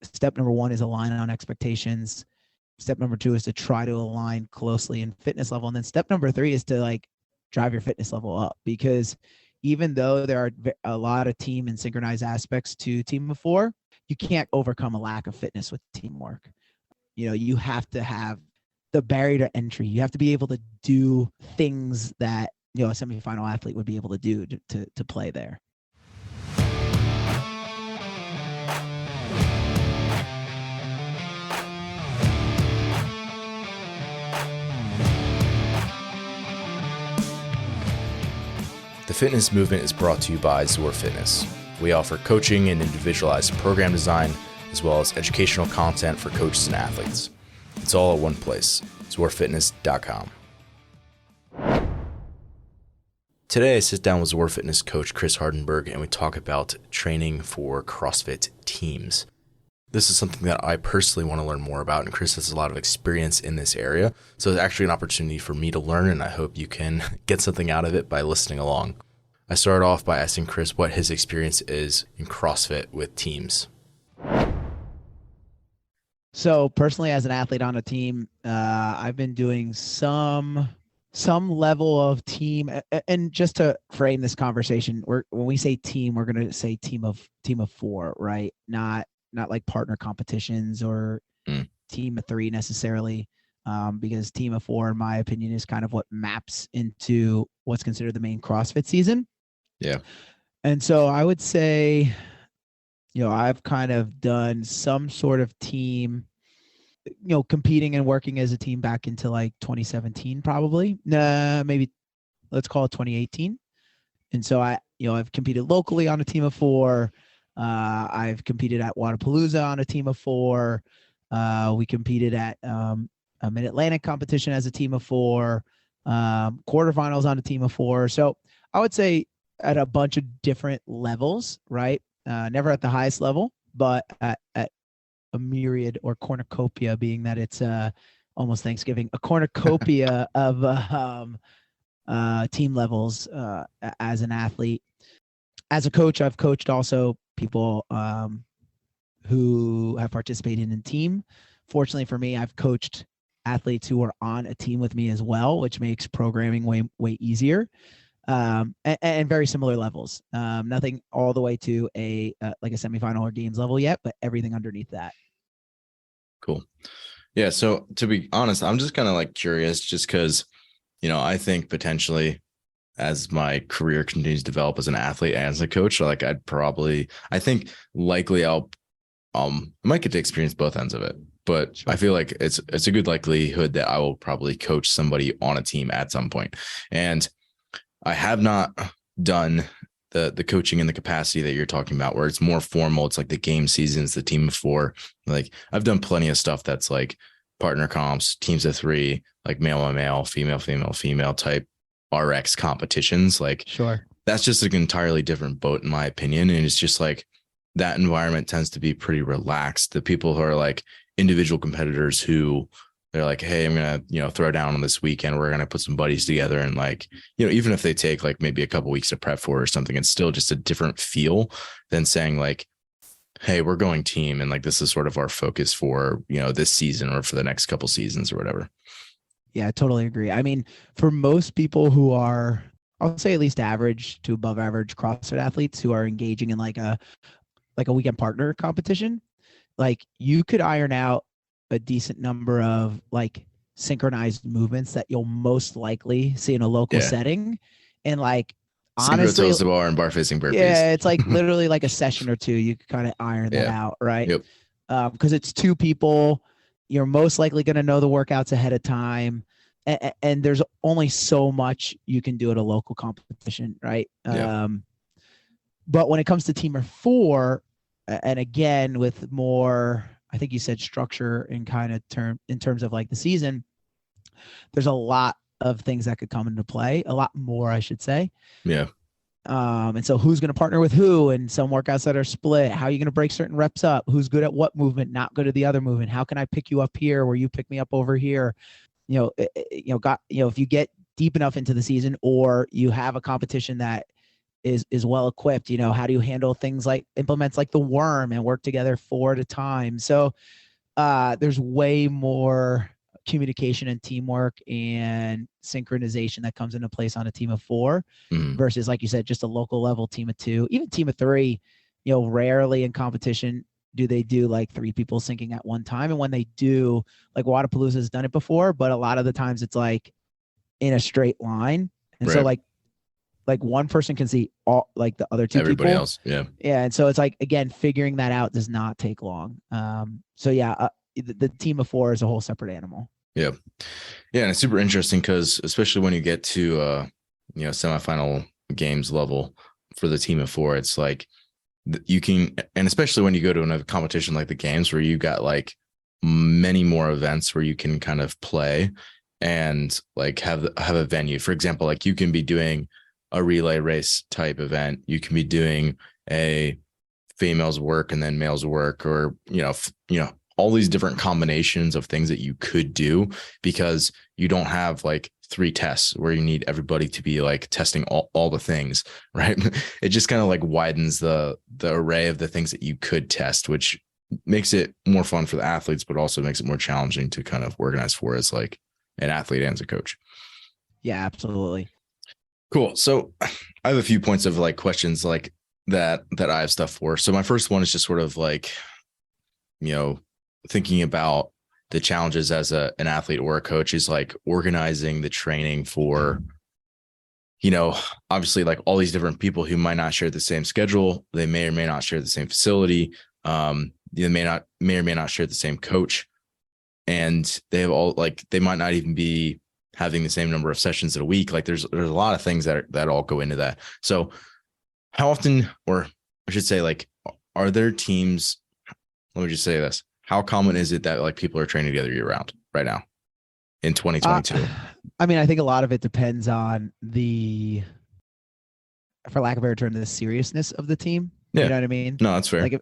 step number one is align on expectations. Step number two is to try to align closely in fitness level. And then step number three is to like drive your fitness level up, because even though there are a lot of team and synchronized aspects to team of four, you can't overcome a lack of fitness with teamwork. You have to have the barrier to entry. You have to be able to do things that, a semifinal athlete would be able to do to play there. The fitness movement is brought to you by ZOAR Fitness. We offer coaching and individualized program design, as well as educational content for coaches and athletes. It's all at one place, ZOARFitness.com. Today, I sit down with ZOAR Fitness Coach Chris Hardenberg, and we talk about training for CrossFit teams. This is something that I personally want to learn more about, and Chris has a lot of experience in this area. So it's actually an opportunity for me to learn, and I hope you can get something out of it by listening along. I started off by asking Chris what his experience is in CrossFit with teams. So personally, as an athlete on a team, I've been doing some level of team. And just to frame this conversation, when we say team, we're going to say team of four, right? Not like partner competitions or team of three necessarily, because team of four, in my opinion, is kind of what maps into what's considered the main CrossFit season. Yeah. And so I would say, I've kind of done some sort of team, competing and working as a team back into like 2017, probably. Maybe let's call it 2018. And so I've competed locally on a team of four. I've competed at Wadapalooza on a team of four. We competed at a Mid-Atlantic competition as a team of four, quarterfinals on a team of four. So I would say at a bunch of different levels, right? Never at the highest level, but at a myriad or cornucopia, being that it's almost Thanksgiving, a cornucopia of team levels as an athlete. As a coach, I've coached also people who have participated in team. Fortunately for me, I've coached athletes who are on a team with me as well, which makes programming way easier. And very similar levels. Nothing all the way to like a semifinal or games level yet, but everything underneath that. Cool. Yeah. So to be honest, I'm just kind of like curious, just because, I think potentially as my career continues to develop as an athlete and as a coach, like I think likely I might get to experience both ends of it, but sure. I feel like it's a good likelihood that I will probably coach somebody on a team at some point. And I have not done the coaching in the capacity that you're talking about, where it's more formal. It's like the game seasons, the team of four. Like I've done plenty of stuff that's like partner comps, teams of three, like male on male, female type RX competitions. Like sure, that's just an entirely different boat in my opinion. And it's just like that environment tends to be pretty relaxed. The people who are like individual competitors who they're like, hey, I'm going to, throw down on this weekend. We're going to put some buddies together. And like, even if they take like maybe a couple weeks to prep for or something, it's still just a different feel than saying like, hey, we're going team. And like, this is sort of our focus for, this season or for the next couple seasons or whatever. Yeah, I totally agree. I mean, for most people who are, I'll say at least average to above average CrossFit athletes who are engaging in like a weekend partner competition, like you could iron out a decent number of like synchronized movements that you'll most likely see in a local setting. And like, honestly, toes to bar and bar facing burpees. Yeah, it's like literally like a session or two. You can kind of iron that out, right? Yep. Because it's two people. You're most likely going to know the workouts ahead of time. And there's only so much you can do at a local competition, right? Yeah. But when it comes to team of four, and again, with more, I think you said structure and kind of in terms of like the season, there's a lot of things that could come into play, a lot more, I should say. Yeah. And so who's going to partner with who, and some workouts that are split, how are you going to break certain reps up, who's good at what movement, not good at the other movement, how can I pick you up here where you pick me up over here? If you get deep enough into the season, or you have a competition that is well equipped. How do you handle things like implements like the worm and work together 4 at a time? So there's way more communication and teamwork and synchronization that comes into place on a team of 4 versus, like you said, just a local level team of 2, even team of 3. Rarely in competition do they do like 3 people syncing at one time. And when they do, like Wadapalooza has done it before, but a lot of the times it's like in a straight line. And so like one person can see all like the other 2 everybody people. else. Yeah. Yeah. And so it's like, again, figuring that out does not take long. So yeah, the team of 4 is a whole separate animal. Yeah. Yeah. And it's super interesting because especially when you get to, semifinal games level for the team of 4, it's like you can, and especially when you go to another competition like the games where you got like many more events where you can kind of play and like have a venue. For example, like you can be doing a relay race type event. You can be doing a females work and then males work, or, all these different combinations of things that you could do because you don't have like 3 tests where you need everybody to be like testing all the things, right? It just kind of like widens the array of the things that you could test, which makes it more fun for the athletes, but also makes it more challenging to kind of organize for as like an athlete and as a coach. Yeah, absolutely. Cool. So I have a few points of like questions like that I have stuff for. So my first one is just sort of like, thinking about the challenges as an athlete or a coach is like organizing the training for, obviously like all these different people who might not share the same schedule. They may or may not share the same facility. They may or may not share the same coach. And they have all like, they might not even be having the same number of sessions in a week. Like there's a lot of things that all go into that. So how often, or I should say like, are there teams, let me just say this. How common is it that like people are training together year round right now in 2022? I mean, I think a lot of it depends on for lack of a better term, the seriousness of the team. Yeah. You know what I mean? No, that's fair. If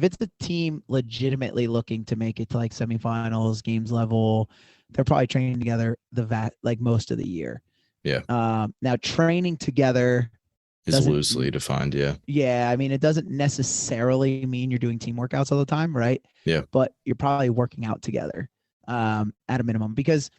it's the team legitimately looking to make it to like semifinals, games level, they're probably training together like most of the year. Yeah. Now training together is loosely defined. Yeah. Yeah. I mean, it doesn't necessarily mean you're doing team workouts all the time, right? Yeah. But you're probably working out together at a minimum because,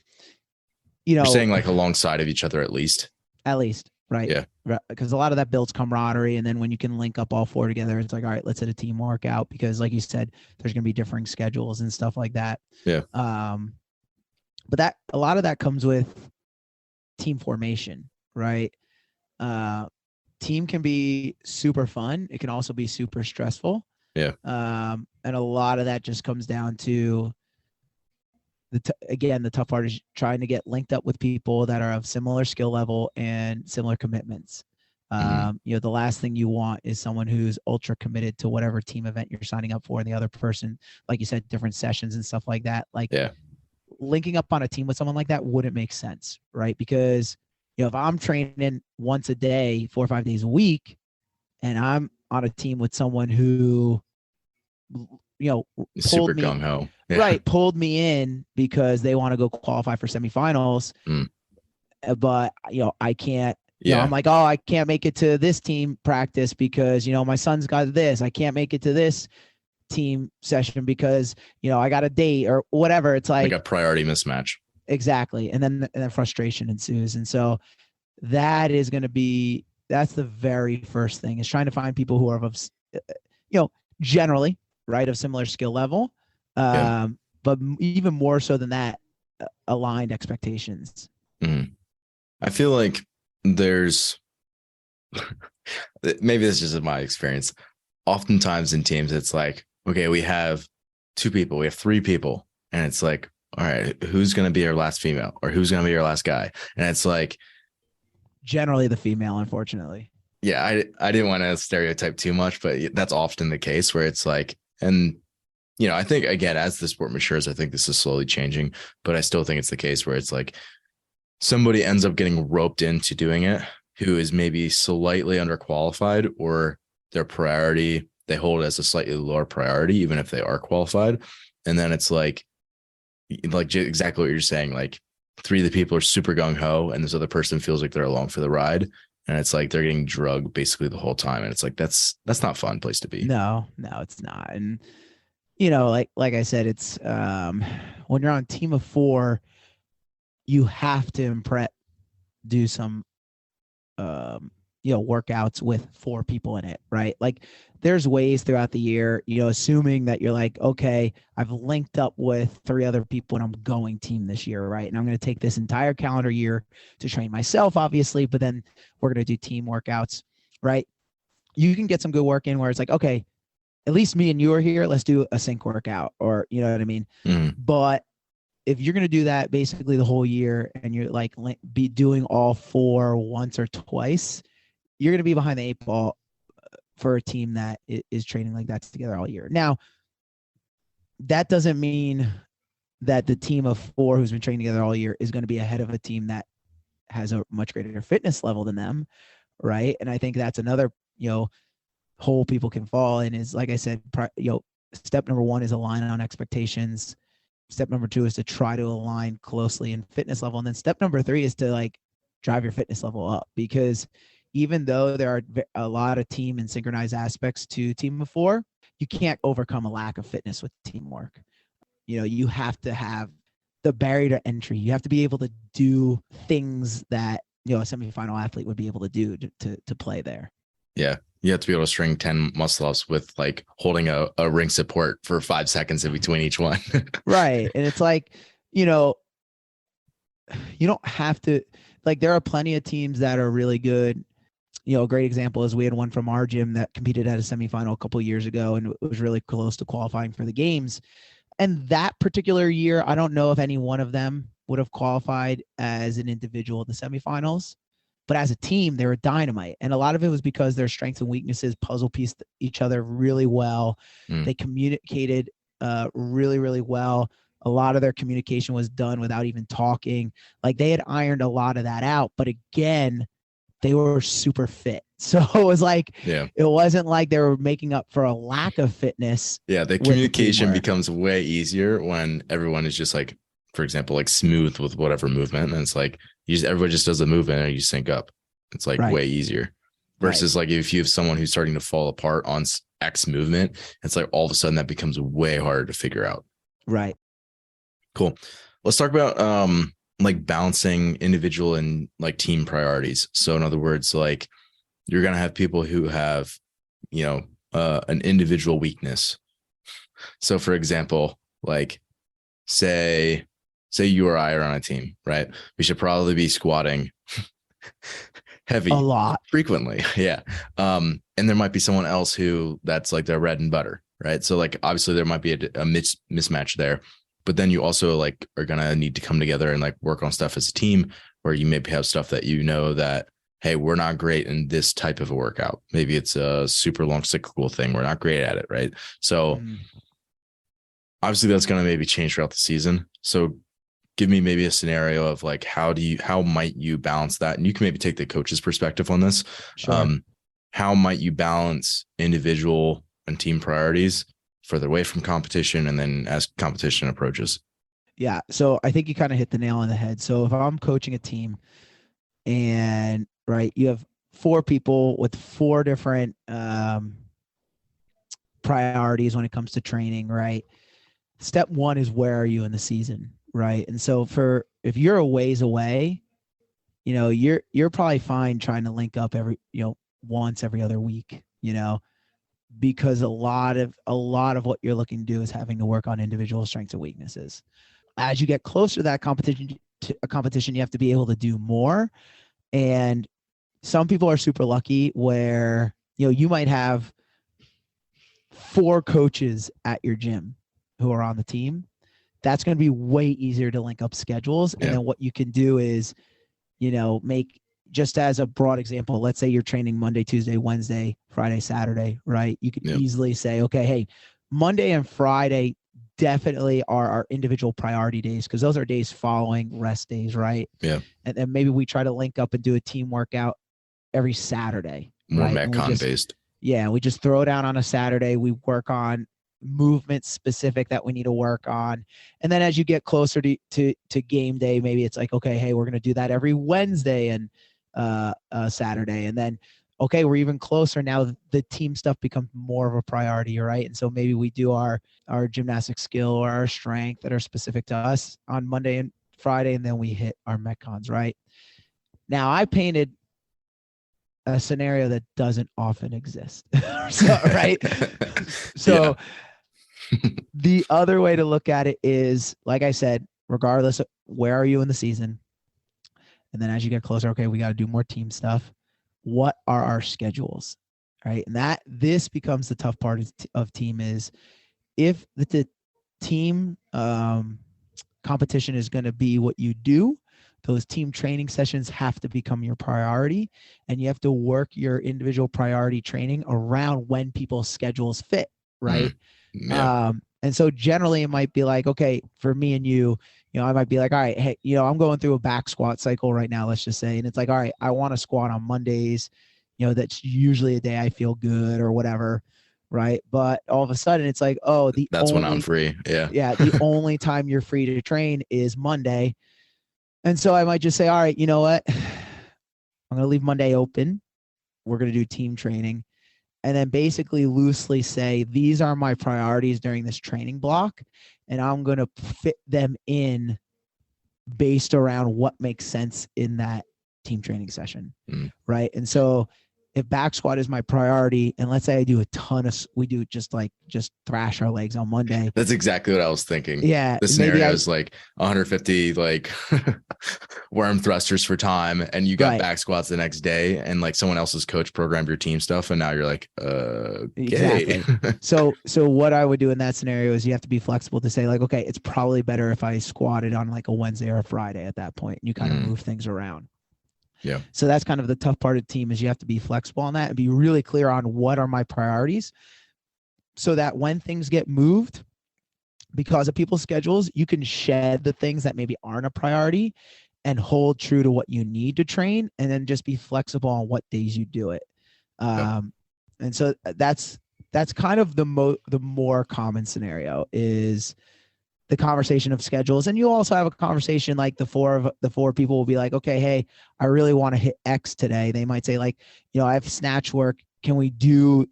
you're saying like alongside of each other at least. Right? Yeah. Because a lot of that builds camaraderie. And then when you can link up all 4 together, it's like, all right, let's hit a team workout because like you said, there's going to be differing schedules and stuff like that. Yeah. But a lot of that comes with team formation, right? Team can be super fun. It can also be super stressful. Yeah. And a lot of that just comes down to the tough part is trying to get linked up with people that are of similar skill level and similar commitments. The last thing you want is someone who's ultra committed to whatever team event you're signing up for, and the other person, like you said, different sessions and stuff like that. Like linking up on a team with someone like that wouldn't make sense, right? Because if I'm training once a day, 4 or 5 days a week, and I'm on a team with someone who, super gung-ho. Yeah. Right. Pulled me in because they want to go qualify for semifinals. But, I can't, I'm like, oh, I can't make it to this team practice because, my son's got this. I can't make it to this team session because, I got a date or whatever. It's like a priority mismatch. Exactly. And then frustration ensues. And so that's the very first thing is trying to find people who are of, generally, right, of similar skill level. But even more so than that, aligned expectations. I feel like there's maybe this is just my experience. Oftentimes in teams, it's like, okay, we have 2 people, we have 3 people, and it's like, all right, who's going to be our last female or who's going to be our last guy? And it's like generally the female, unfortunately. Yeah. I didn't want to stereotype too much, but that's often the case where it's like, and I think again, as the sport matures, I think this is slowly changing, but I still think it's the case where it's like somebody ends up getting roped into doing it who is maybe slightly underqualified, or their priority, they hold it as a slightly lower priority, even if they are qualified. And then it's like exactly what you're saying, like 3 of the people are super gung-ho and this other person feels like they're along for the ride. and it's like they're getting drugged basically the whole time, and it's like that's not a fun place to be. No, it's not. And you know, like I said, it's when you're on a team of 4, you have to do some workouts with 4 people in it, right? Like there's ways throughout the year, assuming that you're like, okay, I've linked up with 3 other people and I'm going team this year, right? And I'm going to take this entire calendar year to train myself, obviously, but then we're going to do team workouts, right? You can get some good work in where it's like, okay, at least me and you are here. Let's do a sync workout, or you know what I mean? But if you're going to do that basically the whole year and you're like be doing all 4 once or twice, you're going to be behind the 8 ball for a team that is training like that together all year. Now, that doesn't mean that the team of 4 who's been training together all year is going to be ahead of a team that has a much greater fitness level than them, right? And I think that's another, hole people can fall in is, like I said, step number 1 is align on expectations. Step number 2 is to try to align closely in fitness level. And then step number 3 is to like drive your fitness level up, because even though there are a lot of team and synchronized aspects to team of 4, you can't overcome a lack of fitness with teamwork. You have to have the barrier to entry. You have to be able to do things that, a semifinal athlete would be able to do to play there. Yeah. You have to be able to string 10 muscle ups with like holding a ring support for 5 seconds in between each one. Right. And it's like, you don't have to, like, there are plenty of teams that are really good. A great example is we had one from our gym that competed at a semifinal a couple of years ago, and it was really close to qualifying for the games. And that particular year, I don't know if any one of them would have qualified as an individual in the semifinals. But as a team, they were dynamite. And a lot of it was because their strengths and weaknesses puzzle pieced each other really well. They communicated really, really well. A lot of their communication was done without even talking. Like they had ironed a lot of that out. But again, they were super fit. So it was like, it wasn't like they were making up for a lack of fitness. Yeah, the communication becomes way easier when everyone is just like, for example, like smooth with whatever movement. And it's like, everybody just does the movement and you sync up. It's like way easier versus like if you have someone who's starting to fall apart on X movement, it's like all of a sudden that becomes way harder to figure out. Right. Cool. Let's talk about like balancing individual and like team priorities. So in other words, like you're going to have people who have, an individual weakness. So for example, like say you or I are on a team, right? We should probably be squatting heavy a lot frequently. Yeah. And there might be someone else who that's like their bread and butter, right? So like, obviously there might be a mismatch there, but then you also like are going to need to come together and like work on stuff as a team where you maybe have stuff that, that, hey, we're not great in this type of a workout. Maybe it's a super long cyclical thing. We're not great at it. Right. So obviously that's going to maybe change throughout the season. So give me maybe a scenario of like, how might you balance that? And you can maybe take the coach's perspective on this. Sure. How might you balance individual and team priorities further away from competition and then as competition approaches? Yeah. So I think you kind of hit the nail on the head. So if I'm coaching a team and you have 4 people with 4 different priorities when it comes to training, right? Step 1 is where are you in the season, right? And so if you're a ways away, you're probably fine trying to link up once every other week, because a lot of what you're looking to do is having to work on individual strengths and weaknesses. As you get closer to that competition, you have to be able to do more. And some people are super lucky where, you might have 4 coaches at your gym who are on the team. That's going to be way easier to link up schedules. And then what you can do is, make, just as a broad example, let's say you're training Monday, Tuesday, Wednesday, Friday, Saturday, right? You could easily say, okay, hey, Monday and Friday definitely are our individual priority days, because those are days following rest days, right? Yeah. And then maybe we try to link up and do a team workout every Saturday. More Metcon based. Yeah. We just throw down on a Saturday. We work on movement specific that we need to work on. And then as you get closer to game day, maybe it's like, okay, hey, we're going to do that every Wednesday. And Saturday. And then, okay, we're even closer now. The team stuff becomes more of a priority, right? And so maybe we do our gymnastic skill or our strength that are specific to us on Monday and Friday, and then we hit our Metcons, right? Now, I painted a scenario that doesn't often exist. So, right? So the other way to look at it is, like I said, regardless of where are you in the season, and then as you get closer, okay, we got to do more team stuff. What are our schedules, right? And this becomes the tough part of team is if the team competition is going to be what you do, those team training sessions have to become your priority, and you have to work your individual priority training around when people's schedules fit, right? And so generally it might be like, okay, for me and you know, I might be like, all right, hey, you know, I'm going through a back squat cycle right now, let's just say. And it's like, all right, I want to squat on Mondays. You know, that's usually a day I feel good or whatever. Right. But all of a sudden it's like, oh, that's when I'm free. Yeah. Yeah. The only time you're free to train is Monday. And so I might just say, all right, you know what? I'm going to leave Monday open. We're going to do team training. And then basically loosely say, these are my priorities during this training block. And I'm going to fit them in based around what makes sense in that team training session. Right. And so if back squat is my priority, and let's say I do a ton of, we do just thrash our legs on Monday. That's exactly what I was thinking. Yeah. The scenario is like 150, like worm thrusters for time. And you got back squats the next day, and like someone else's coach programmed your team stuff. And now you're like, Exactly. So what I would do in that scenario is you have to be flexible to say like, okay, it's probably better if I squatted on like a Wednesday or a Friday at that point, and you kind of move things around. Yeah. So that's kind of the tough part of the team is you have to be flexible on that and be really clear on what are my priorities, so that when things get moved because of people's schedules, you can shed the things that maybe aren't a priority and hold true to what you need to train, and then just be flexible on what days you do it. And so that's kind of the more common scenario is the conversation of schedules. And you also have a conversation like the four people will be like, okay, hey, I really want to hit X today. They might say like, you know, I have snatch work. Can we do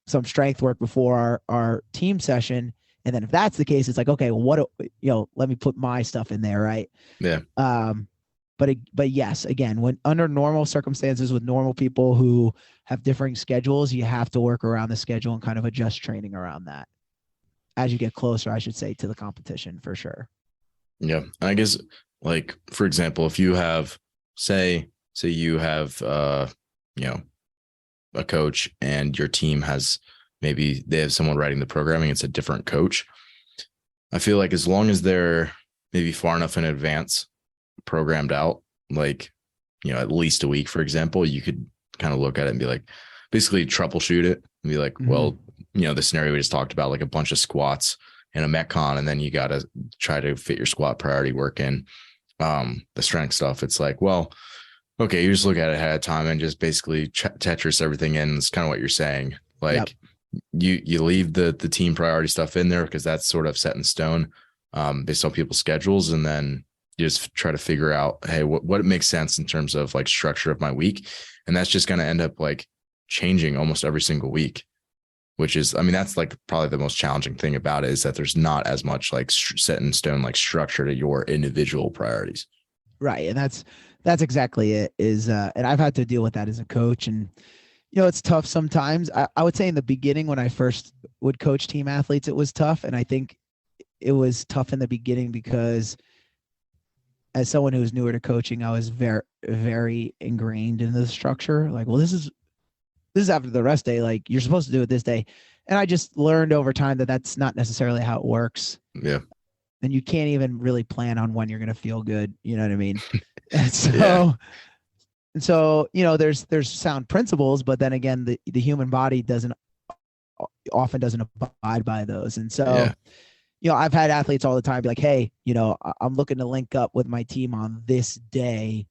some strength work before our team session? And then if that's the case, it's like, okay, well, let me put my stuff in there. Right. Yeah. But yes, again, when under normal circumstances with normal people who have differing schedules, you have to work around the schedule and kind of adjust training around that as you get closer, I should say, to the competition for sure. Yeah. And I guess like, for example, if you have, say you have, you know, a coach and your team has, maybe they have someone writing the programming, it's a different coach. I feel like as long as they're maybe far enough in advance programmed out, like, you know, at least a week, for example, you could kind of look at it and be like, basically troubleshoot it and be like, well, you know, the scenario we just talked about, like a bunch of squats and a Metcon, and then you got to try to fit your squat priority work in. The strength stuff, it's like, well, okay, you just look at it ahead of time and just basically Tetris everything in. It's kind of what you're saying. Like you leave the team priority stuff in there because that's sort of set in stone based on people's schedules. And then you just try to figure out, hey, what makes sense in terms of like structure of my week. And that's just going to end up like changing almost every single week, which is, I mean, that's like probably the most challenging thing about it, is that there's not as much like set in stone, like structure to your individual priorities. Right. And that's exactly it is. And I've had to deal with that as a coach, and, you know, it's tough sometimes. I would say in the beginning, when I first would coach team athletes, it was tough. And I think it was tough in the beginning because as someone who was newer to coaching, I was very, very ingrained in the structure. Like, well, this is after the rest day. Like, you're supposed to do it this day. And I just learned over time that that's not necessarily how it works. Yeah. And you can't even really plan on when you're going to feel good. You know what I mean? And so, you know, there's sound principles, but then again, the human body often doesn't abide by those. And so, you know, I've had athletes all the time be like, hey, you know, I'm looking to link up with my team on this day.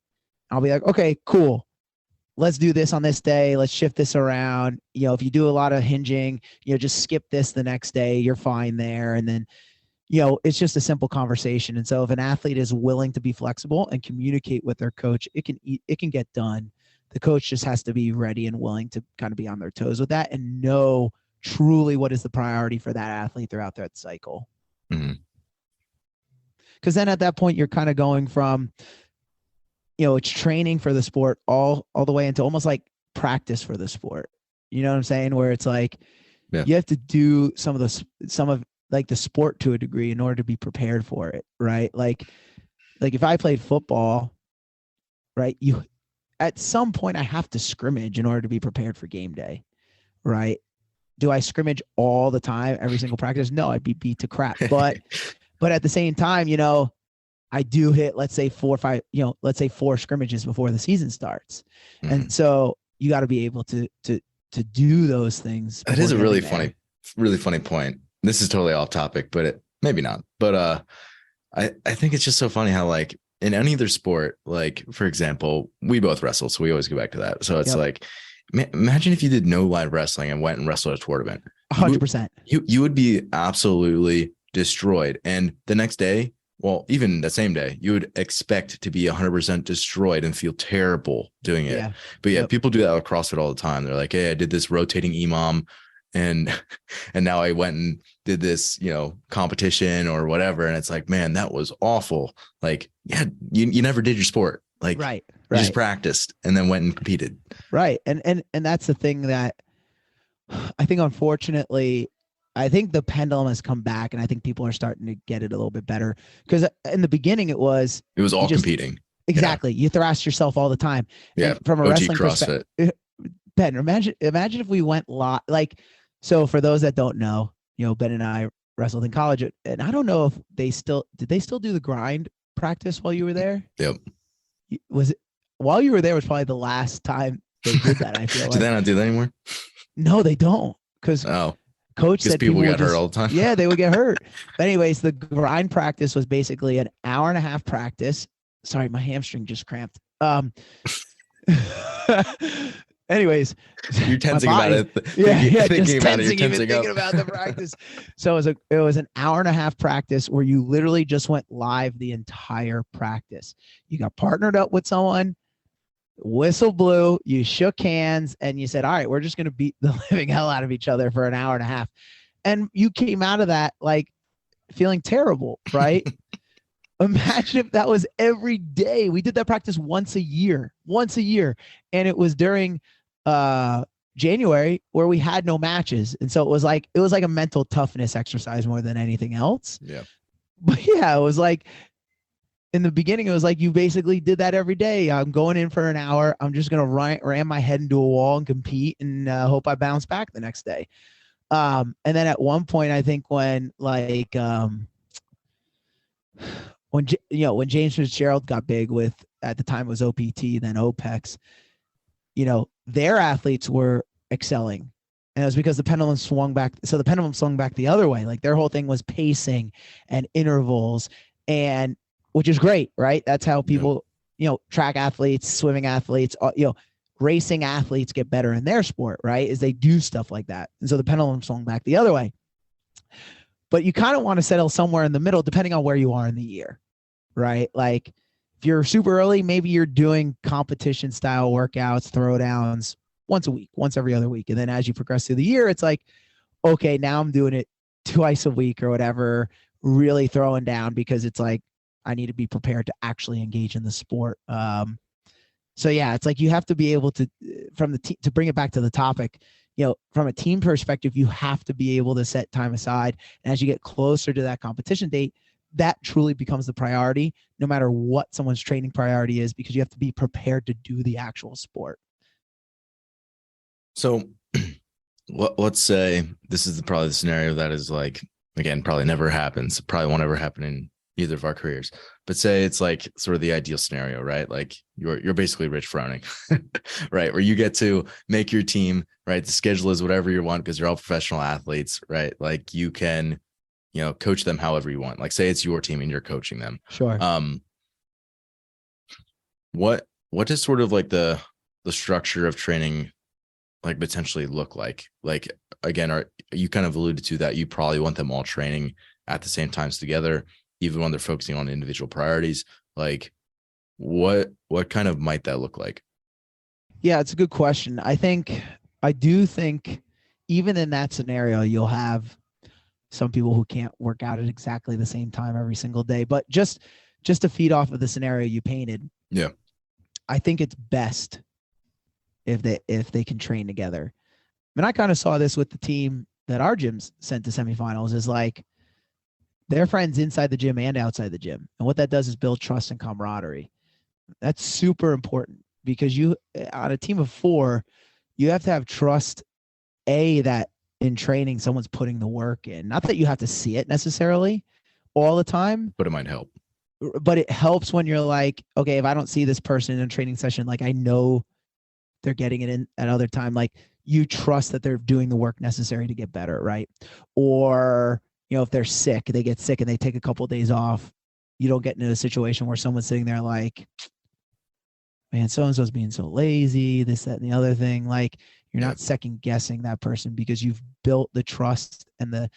I'll be like, okay, cool. Let's do this on this day. Let's shift this around. You know, if you do a lot of hinging, you know, just skip this the next day. You're fine there. And then, it's just a simple conversation. And so if an athlete is willing to be flexible and communicate with their coach, it can get done. The coach just has to be ready and willing to kind of be on their toes with that and know truly what is the priority for that athlete throughout that cycle. Mm-hmm. Because then at that point, you're kind of going from, it's training for the sport all the way into almost like practice for the sport. You know what I'm saying? Where it's like, you have to do some of like the sport to a degree in order to be prepared for it. Right. Like if I played football, right, at some point I have to scrimmage in order to be prepared for game day. Right. Do I scrimmage all the time, every single practice? No, I'd be beat to crap. But at the same time, I do hit, let's say 4 or 5, let's say 4 scrimmages before the season starts. Mm-hmm. And so you got to be able to do those things. That is a really funny point. This is totally off topic, but maybe not. But I think it's just so funny how, like, in any other sport, like, for example, we both wrestle, so we always go back to that. So it's like, imagine if you did no live wrestling and went and wrestled a tournament. 100%. You would be absolutely destroyed. And the next day, well, even the same day, you would expect to be 100% destroyed and feel terrible doing it. Yeah. But people do that with CrossFit all the time. They're like, hey, I did this rotating EMOM and now I went and did this, competition or whatever. And it's like, man, that was awful. Like, yeah, you never did your sport. Like, right. You just practiced and then went and competed. Right. And that's the thing that I think, unfortunately, I think the pendulum has come back, and I think people are starting to get it a little bit better, because in the beginning it was all competing. Exactly. Yeah. You thrash yourself all the time. Yeah. And from a wrestling perspective, Ben, imagine if we went live. Like, so for those that don't know, Ben and I wrestled in college, and I don't know if did they still do the grind practice while you were there? Yep. Was it while you were there was probably the last time they did that, I feel like. Do they not do that anymore? No, they don't. Because coach said people get hurt all the time. Yeah, they would get hurt. But anyways, the grind practice was basically an hour and a half practice. Sorry, my hamstring just cramped. Anyways, you're tensing about it. Thinking about the practice. So it was an hour and a half practice where you literally just went live the entire practice. You got partnered up with someone, whistle blew, you shook hands, and you said, all right, we're just going to beat the living hell out of each other for an hour and a half. And you came out of that like feeling terrible, right? Imagine if that was every day. We did that practice once a year. And it was during January where we had no matches. And so it was like a mental toughness exercise more than anything else. Yeah. But yeah, it was like, in the beginning, it was like you basically did that every day. I'm going in for an hour. I'm just going to ram my head into a wall and compete and hope I bounce back the next day. And then at one point, I think when James Fitzgerald got big with, at the time it was OPT, then OPEX, their athletes were excelling. And it was because the pendulum swung back. So the pendulum swung back the other way. Like their whole thing was pacing and intervals, and which is great, right? That's how people, track athletes, swimming athletes, racing athletes get better in their sport, right? Is they do stuff like that. And so the pendulum swung back the other way. But you kind of want to settle somewhere in the middle, depending on where you are in the year, right? Like if you're super early, maybe you're doing competition style workouts, throwdowns once a week, once every other week. And then as you progress through the year, it's like, okay, now I'm doing it twice a week or whatever, really throwing down, because it's like, I need to be prepared to actually engage in the sport. So yeah, it's like you have to be able to, to bring it back to the topic, from a team perspective, you have to be able to set time aside. And as you get closer to that competition date, that truly becomes the priority, no matter what someone's training priority is, because you have to be prepared to do the actual sport. So let's say this is probably the scenario that is like, again, probably never happens. Probably won't ever happen in either of our careers, but say it's like sort of the ideal scenario, right? Like you're basically Rich Froning, right? Where you get to make your team, right? The schedule is whatever you want because you're all professional athletes, right? Like you can, coach them however you want. Like say it's your team and you're coaching them. Sure. What is sort of like the structure of training like potentially look like? Like, again, are you kind of alluded to that you probably want them all training at the same times together, even when they're focusing on individual priorities? Like, what kind of might that look like? Yeah, it's a good question. I do think even in that scenario, you'll have some people who can't work out at exactly the same time every single day. But just to feed off of the scenario you painted, Yeah. I think it's best if they can train together. And I kind of saw this with the team that our gyms sent to semifinals, is like they're friends inside the gym and outside the gym. And what that does is build trust and camaraderie. That's super important because you, on a team of 4, you have to have trust, that in training someone's putting the work in. Not that you have to see it necessarily all the time, But it might help. but it helps when you're like, okay, if I don't see this person in a training session, like I know they're getting it in at other time. Like you trust that they're doing the work necessary to get better, right? Or, if they're sick, they get sick and they take a couple of days off. You don't get into a situation where someone's sitting there like, man, so-and-so's being so lazy, this, that, and the other thing. Like you're not second guessing that person because you've built the trust and the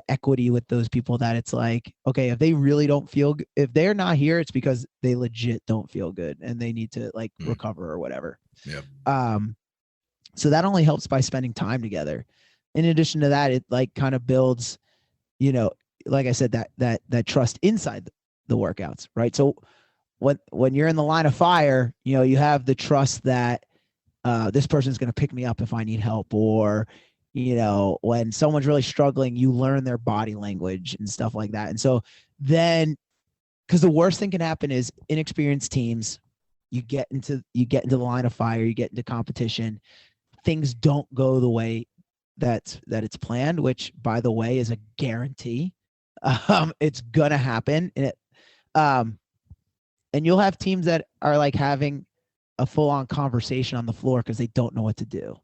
equity with those people that it's like, okay, if they really don't feel, if they're not here, it's because they legit don't feel good and they need to like recover or whatever. Yeah. So that only helps by spending time together. In addition to that, it like kind of builds, like I said, that trust inside the workouts, right? So when you're in the line of fire, you have the trust that this person's going to pick me up if I need help, or when someone's really struggling, you learn their body language and stuff like that. And so then, because the worst thing can happen is inexperienced teams, you get into the line of fire, you get into competition, things don't go the way that it's planned, which by the way is a guarantee. It's gonna happen, and you'll have teams that are like having a full-on conversation on the floor because they don't know what to do.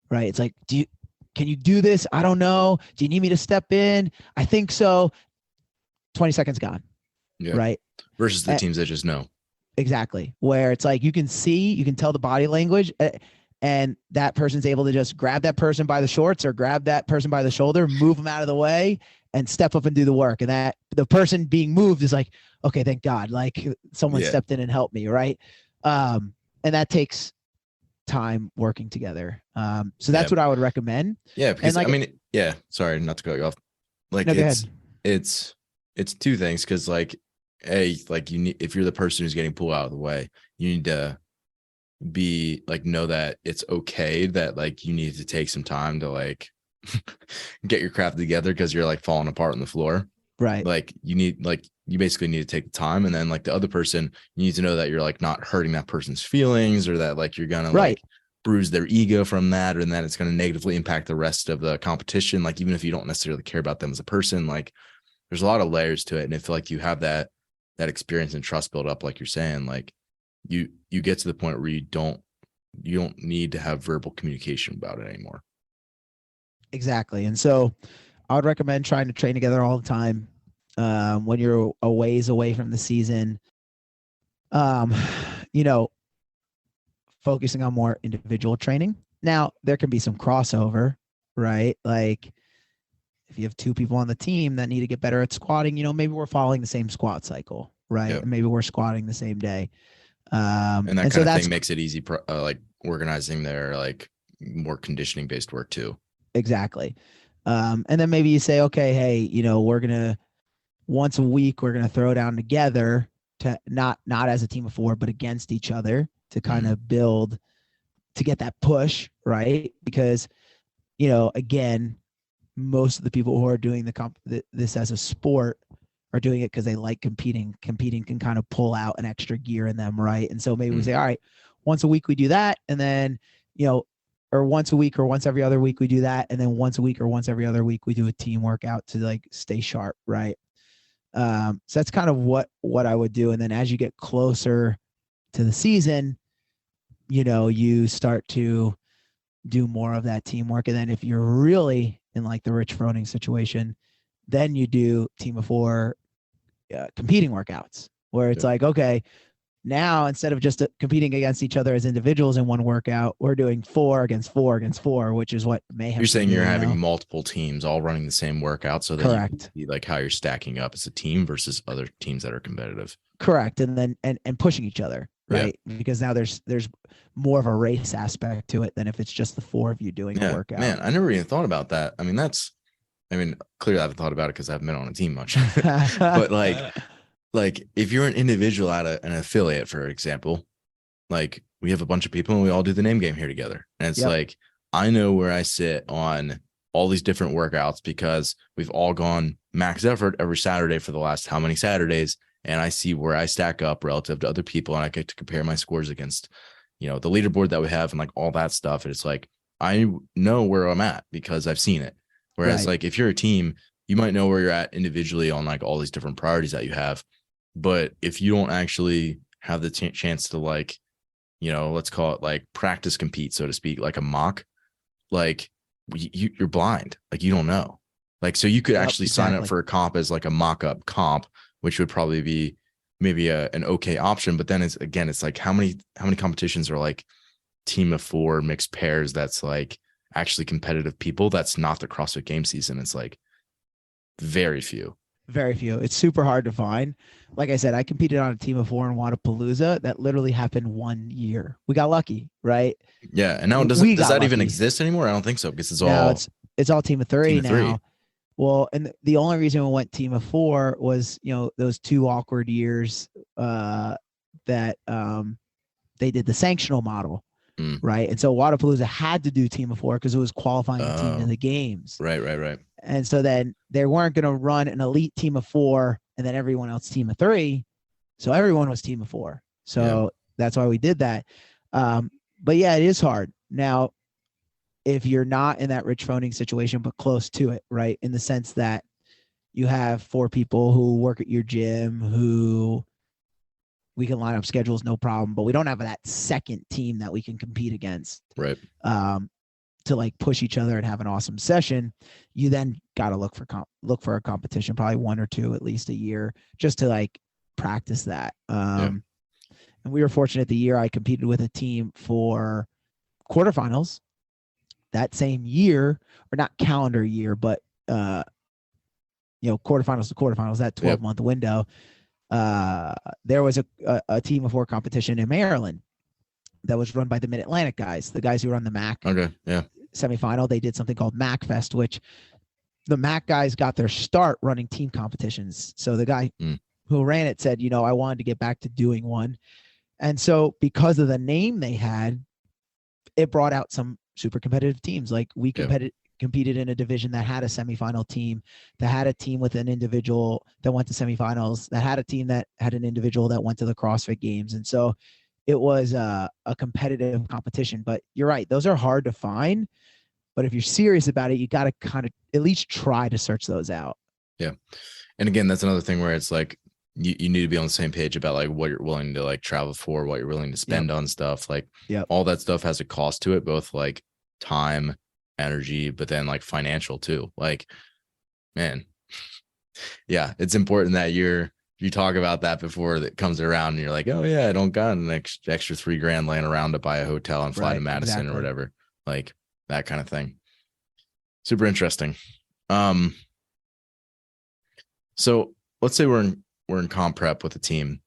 Right? It's like, can you do this? I don't know. Do you need me to step in? I think so. 20 seconds gone. Yeah. Right. Versus the teams that just know. Exactly. Where it's like, you can tell the body language, and that person's able to just grab that person by the shorts or grab that person by the shoulder, move them out of the way and step up and do the work. And that the person being moved is like, okay, thank God, like someone stepped in and helped me. Right. And that takes time working together. So that's what I would recommend. Yeah. Because sorry, not to cut you off. Like no, it's two things. Cause like, like you need, if you're the person who's getting pulled out of the way, you need to be like, know that it's okay that like you need to take some time to like get your crap together because you're like falling apart on the floor. Right. Like you basically need to take the time, and then like the other person, you need to know that you're like not hurting that person's feelings, or that like you're gonna like bruise their ego from that, or that it's gonna negatively impact the rest of the competition. Like even if you don't necessarily care about them as a person, like there's a lot of layers to it. And if like you have that experience and trust built up, like you're saying, like you get to the point where you don't need to have verbal communication about it anymore. Exactly. And so I would recommend trying to train together all the time. When you're a ways away from the season, focusing on more individual training. Now there can be some crossover, right? Like if you have 2 people on the team that need to get better at squatting, maybe we're following the same squat cycle, right? Yep. And maybe we're squatting the same day. And that kind of thing makes it easy, like organizing their like more conditioning based work too. Exactly. And then maybe you say, okay, hey, we're going to once a week, we're going to throw down together to not as a team of 4, but against each other to kind of build, to get that push. Right. Because, again, most of the people who are doing this as a sport are doing it because they like competing. Competing can kind of pull out an extra gear in them. Right. And so maybe we say, all right, once a week we do that. And then, or once a week or once every other week we do that. And then once a week or once every other week we do a team workout to like stay sharp. Right. So that's kind of what I would do. And then as you get closer to the season, you start to do more of that teamwork. And then if you're really in like the Rich Froning situation, then you do team of 4 competing workouts where it's like, okay, Now, instead of just competing against each other as individuals in one workout, we're doing 4 against 4 against 4, which is what Mayhem. You're saying you're having multiple teams all running the same workout so that you can see like how you're stacking up as a team versus other teams that are competitive. Correct. And then and pushing each other, right? Yeah. Because now there's more of a race aspect to it than if it's just the 4 of you doing a workout. Man, I never even thought about that. I mean, clearly I haven't thought about it because I haven't been on a team much. But like if you're an individual at an affiliate, for example, like we have a bunch of people and we all do the name game here together. And it's like, I know where I sit on all these different workouts because we've all gone max effort every Saturday for the last how many Saturdays. And I see where I stack up relative to other people. And I get to compare my scores against, the leaderboard that we have and like all that stuff. And it's like, I know where I'm at because I've seen it. Whereas like if you're a team, you might know where you're at individually on like all these different priorities that you have. But if you don't actually have the chance to like, let's call it like practice compete, so to speak, like a mock, like you're blind, like you don't know. Like, so you could actually sign up for a comp as like a mock-up comp, which would probably be maybe an okay option. But then it's like how many competitions are like team of 4 mixed pairs that's like actually competitive people? That's not the CrossFit game season. It's like very few. Very few. It's super hard to find. Like I said, I competed on a team of 4 in Wadapalooza. That literally happened 1 year. We got lucky, right? Yeah. And now does that even exist anymore? I don't think so, because it's all team of 3 now. Well, and the only reason we went team of 4 was, those 2 awkward years that they did the sanctional model. Right. And so Wadapalooza had to do team of 4 because it was qualifying the team to the games. Right. And so then they weren't going to run an elite team of 4 and then everyone else team of 3. So everyone was team of 4. So that's why we did that. But yeah, it is hard. Now, if you're not in that rich phoning situation, but close to it, right? In the sense that you have 4 people who work at your gym who we can line up schedules, no problem, but we don't have that second team that we can compete against. Right. To like push each other and have an awesome session. You then got to look for a competition, probably 1 or 2 at least a year, just to like practice that. And we were fortunate the year I competed with a team for quarterfinals that same year, or not calendar year, but quarterfinals to quarterfinals, that 12-month window. There was a team of 4 competition in Maryland that was run by the Mid-Atlantic guys, the guys who run the MAC semifinal. They did something called MAC Fest, which the MAC guys got their start running team competitions. So the guy who ran it said, I wanted to get back to doing one. And so because of the name they had, it brought out some super competitive teams. Like we competed in a division that had a semifinal team, that had a team with an individual that went to semifinals, that had a team that had an individual that went to the CrossFit games. And so it was a competitive competition. But you're right, those are hard to find. But if you're serious about it, you got to kind of at least try to search those out. Yeah. And again, that's another thing where it's like you need to be on the same page about like what you're willing to like travel for, what you're willing to spend on stuff. Like all that stuff has a cost to it, both like time, energy, but then like financial too. Like, man, yeah, it's important that you talk about that before that comes around and you're like, oh yeah, I don't got an extra $3,000 laying around to buy a hotel and fly to Madison or whatever, like that kind of thing. Super interesting. So let's say we're in comp prep with a team.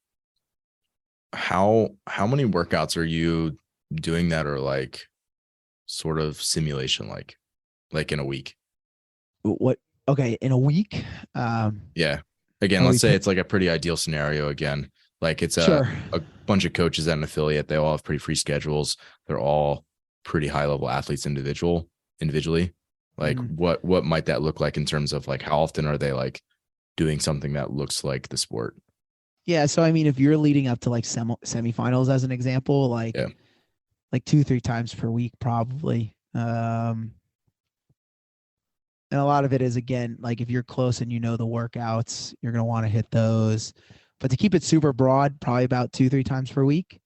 How many workouts are you doing that are like sort of simulation, like in a week? What? Okay, in a week. Yeah. Again, let's say it's like a pretty ideal scenario. Again, like it's a bunch of coaches at an affiliate. They all have pretty free schedules. They're all pretty high level athletes individually. Like what might that look like in terms of like how often are they like doing something that looks like the sport? Yeah. So, I mean, if you're leading up to like semifinals as an example, like 2-3 times per week, probably. And a lot of it is, again, like if you're close and the workouts, you're going to want to hit those. But to keep it super broad, probably about 2-3 times per week.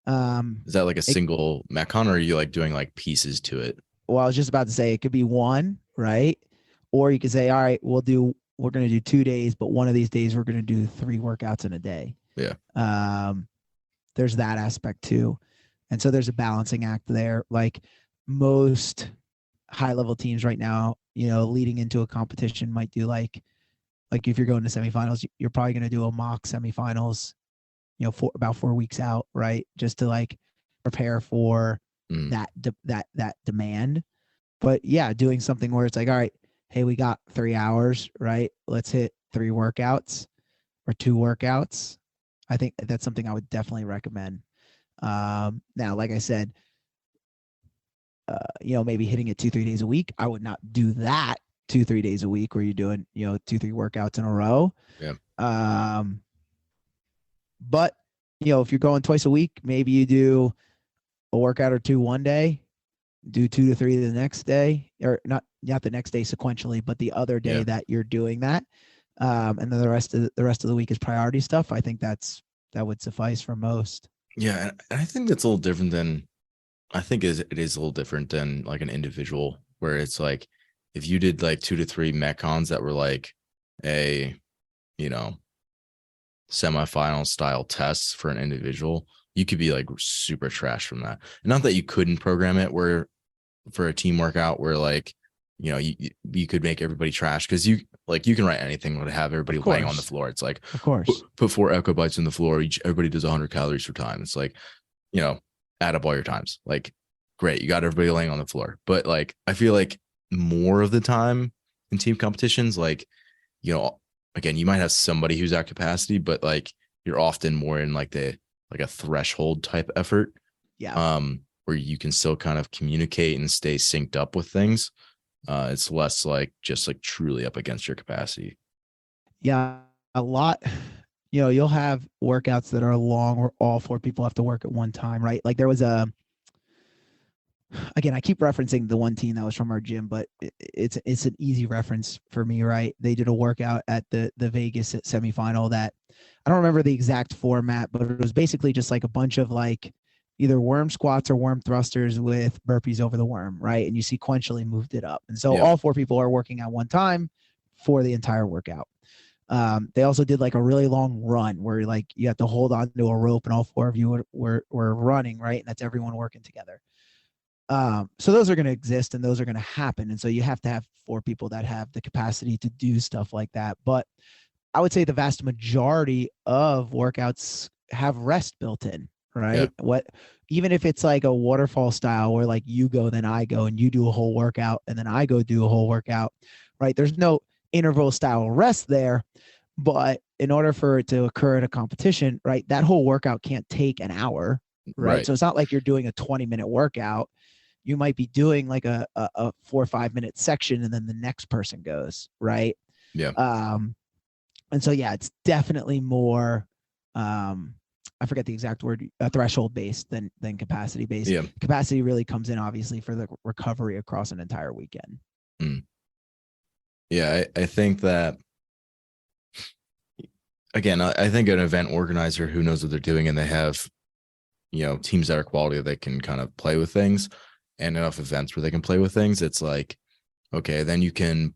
Is that like a single Metcon, or are you like doing like pieces to it? Well, I was just about to say it could be one, right? Or you could say, all right, we're going to do 2 days, but one of these days we're going to do 3 workouts in a day. Yeah. there's that aspect too. And so there's a balancing act there. Like most high level teams right now, leading into a competition might do like if you're going to semifinals, you're probably going to do a mock semifinals, for about 4 weeks out, right? Just to like prepare for that demand. But yeah, doing something where it's like, all right, hey, we got 3 hours, right? Let's hit 3 workouts or 2 workouts. I think that's something I would definitely recommend. Now, like I said, maybe hitting it 2-3 days a week. I would not do that 2-3 days a week where you're doing, 2-3 workouts in a row. Yeah. But if you're going twice a week, maybe you do a workout or 2 one day, do 2 to 3 the next day, or not the next day sequentially, but the other day that you're doing that. And then the rest of the week is priority stuff. I think that would suffice for most. Yeah. And I think that's a little different than, it is a little different than like an individual, where it's like, if you did like 2 to 3 metcons that were like a, semifinal style tests for an individual, you could be like super trash from that. And not that you couldn't program it where for a team workout where like, you could make everybody trash, because you can write anything to have everybody laying on the floor. It's like, of course, put 4 echo bites on the floor. Everybody does 100 calories for time. It's like, add up all your times. Like, great, you got everybody laying on the floor. But like, I feel like more of the time in team competitions, like, again, you might have somebody who's at capacity, but like you're often more in like a threshold type effort. Yeah. Where you can still kind of communicate and stay synced up with things. It's less like just like truly up against your capacity. Yeah. A lot, you'll have workouts that are long where all 4 people have to work at one time, right? Like there was again, I keep referencing the one team that was from our gym, but it's an easy reference for me, right? They did a workout at the Vegas semifinal that I don't remember the exact format, but it was basically just like a bunch of like either worm squats or worm thrusters with burpees over the worm, right? And you sequentially moved it up. And so all 4 people are working at one time for the entire workout. They also did like a really long run where like you have to hold on to a rope and all 4 of you were running, right? And that's everyone working together. So those are going to exist and those are going to happen. And so you have to have 4 people that have the capacity to do stuff like that. But I would say the vast majority of workouts have rest built in, right? Yeah. Even if it's like a waterfall style where like you go, then I go, and you do a whole workout and then I go do a whole workout, right? There's no interval style rest there, but in order for it to occur at a competition, right, that whole workout can't take an hour, right? So it's not like you're doing a 20-minute workout. You might be doing like a 4 or 5 minute section and then the next person goes, right? Yeah. And so, yeah, it's definitely more, I forget the exact word, threshold based than capacity based. Yeah. Capacity really comes in obviously for the recovery across an entire weekend. Yeah. I think that, again, I think an event organizer who knows what they're doing and they have, teams that are quality that they can kind of play with things, and enough events where they can play with things, it's like, okay, then you can,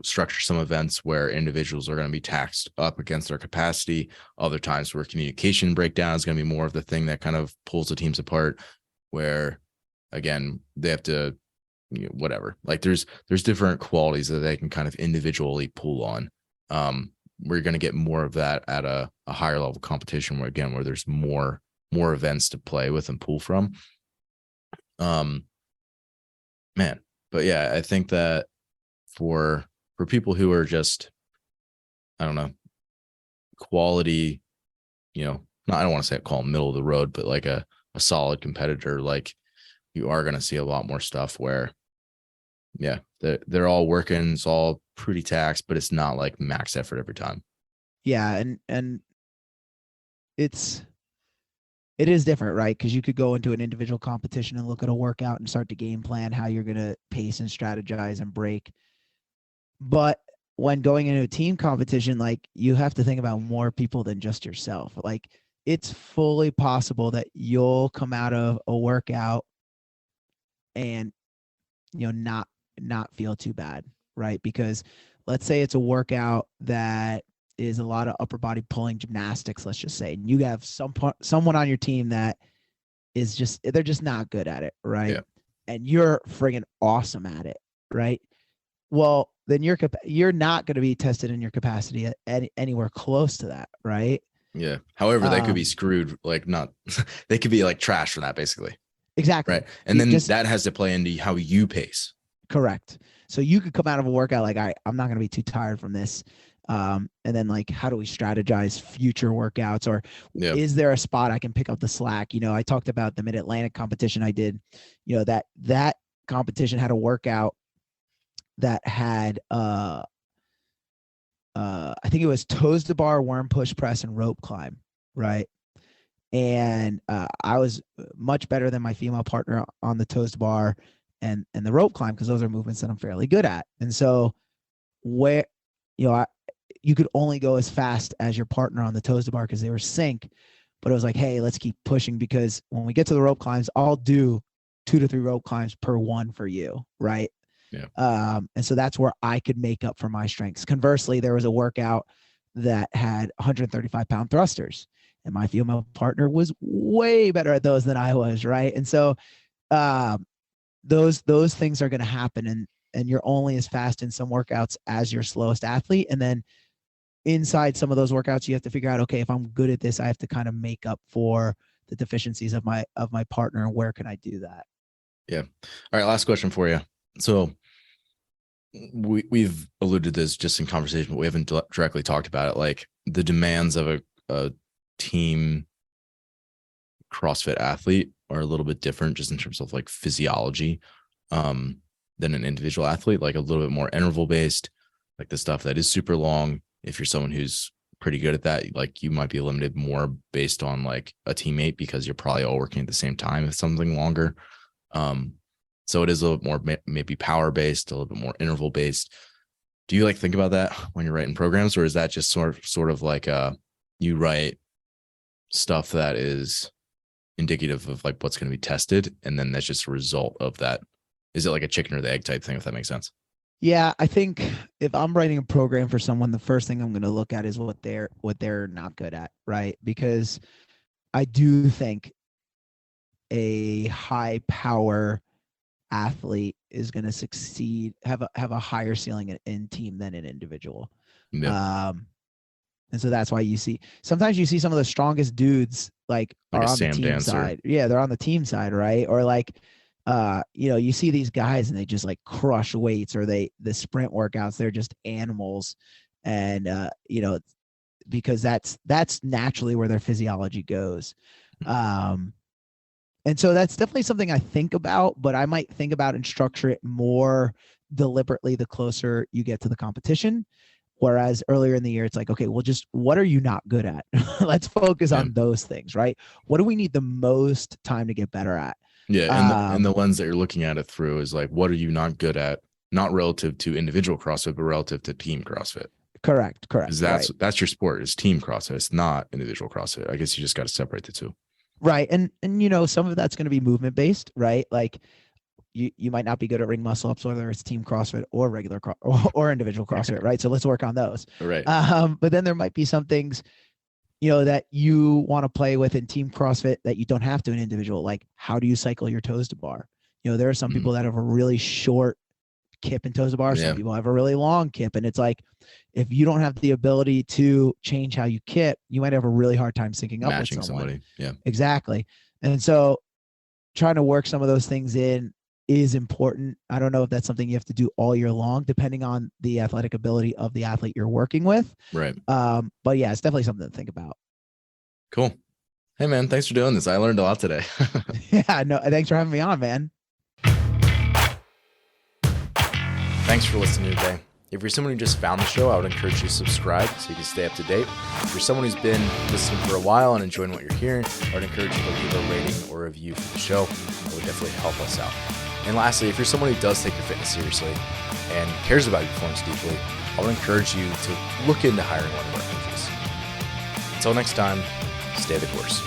structure some events where individuals are going to be taxed up against their capacity. Other times where communication breakdown is going to be more of the thing that kind of pulls the teams apart, where, again, they have to, whatever. Like there's different qualities that they can kind of individually pull on. We're going to get more of that at a higher level competition where there's more events to play with and pull from. Man, but yeah, I think that for people who are just, I don't know, quality, I don't want to say call them middle of the road, but like a solid competitor, like you are going to see a lot more stuff where, yeah, they're all working. It's all pretty taxed, but it's not like max effort every time. Yeah. And it is different, right? Because you could go into an individual competition and look at a workout and start to game plan how you're going to pace and strategize and break. But when going into a team competition, like you have to think about more people than just yourself. Like it's fully possible that you'll come out of a workout and, not feel too bad, right? Because let's say it's a workout that is a lot of upper body pulling gymnastics, let's just say, and you have someone on your team that is just, they're just not good at it, right? Yeah. And you're friggin' awesome at it, right? Well, then you're not going to be tested in your capacity at anywhere close to that, right? Yeah. However, they could be screwed, like not, they could be like trash for that, basically. Exactly. Right. And then that has to play into how you pace. Correct. So you could come out of a workout like, all right, I'm not going to be too tired from this. And then like, how do we strategize future workouts, or is there a spot I can pick up the slack? You know, I talked about the Mid-Atlantic competition I did, you know, that competition had a workout that had, I think it was toes to bar, worm push press, and rope climb. Right. And I was much better than my female partner on the toes to bar and the rope climb, because those are movements that I'm fairly good at. And so where, you know, you could only go as fast as your partner on the toes to bar because they were sync. But it was like, hey, let's keep pushing, because when we get to the rope climbs, I'll do 2 to 3 rope climbs per one for you. Right. Yeah. And so that's where I could make up for my strengths. Conversely, there was a workout that had 135-pound thrusters, and my female partner was way better at those than I was. Right. And so those things are going to happen, and you're only as fast in some workouts as your slowest athlete. And then inside some of those workouts, you have to figure out, okay, if I'm good at this, I have to kind of make up for the deficiencies of my partner, and where can I do that? Yeah. All right. Last question for you. So we've alluded to this just in conversation, but we haven't directly talked about it. Like the demands of a team CrossFit athlete are a little bit different just in terms of like physiology than an individual athlete, like a little bit more interval based, like the stuff that is super long. If you're someone who's pretty good at that, like you might be limited more based on like a teammate, because you're probably all working at the same time with something longer. So it is a little bit more maybe power based, a little bit more interval based. Do you like think about that when you're writing programs, or is that just sort of like you write stuff that is indicative of like what's going to be tested, and then that's just a result of that? Is it like a chicken or the egg type thing, if that makes sense? Yeah, I think if I'm writing a program for someone, the first thing I'm going to look at is what they're not good at, right? Because I do think a high power athlete is going to succeed, have a higher ceiling in team than an individual. Yeah. And so that's why sometimes you see some of the strongest dudes like are on the team side. Yeah, they're on the team side, right? Or like, you know, you see these guys and they just like crush weights, or the sprint workouts, they're just animals. And, you know, because that's naturally where their physiology goes. And so that's definitely something I think about, but I might think about and structure it more deliberately the closer you get to the competition. Whereas earlier in the year, it's like, okay, well, just what are you not good at? Let's focus on those things, right? What do we need the most time to get better at? Yeah. And the lens that you're looking at it through is like, what are you not good at? Not relative to individual CrossFit, but relative to team CrossFit. Correct. That's your sport, is team CrossFit. It's not individual CrossFit. I guess you just got to separate the two. Right. And you know, some of that's going to be movement based, right? Like you might not be good at ring muscle ups, whether it's team CrossFit or regular or individual CrossFit, right? So let's work on those. Right. But then there might be some things, you know, that you want to play with in team CrossFit that you don't have to in individual. Like, how do you cycle your toes to bar? You know, there are some people that have a really short kip and toes to bar. Some people have a really long kip. And it's like, if you don't have the ability to change how you kip, you might have a really hard time syncing up with someone. Yeah, exactly. And so trying to work some of those things in is important. I don't know if that's something you have to do all year long, depending on the athletic ability of the athlete you're working with. Right. But yeah, it's definitely something to think about. Cool. Hey man, thanks for doing this. I learned a lot today. Yeah, no, thanks for having me on, man. Thanks for listening today. If you're someone who just found the show, I would encourage you to subscribe so you can stay up to date. If you're someone who's been listening for a while and enjoying what you're hearing, I would encourage you to leave a rating or a review for the show. It would definitely help us out. And lastly, if you're someone who does take your fitness seriously and cares about your performance deeply, I would encourage you to look into hiring one of our coaches. Until next time, stay the course.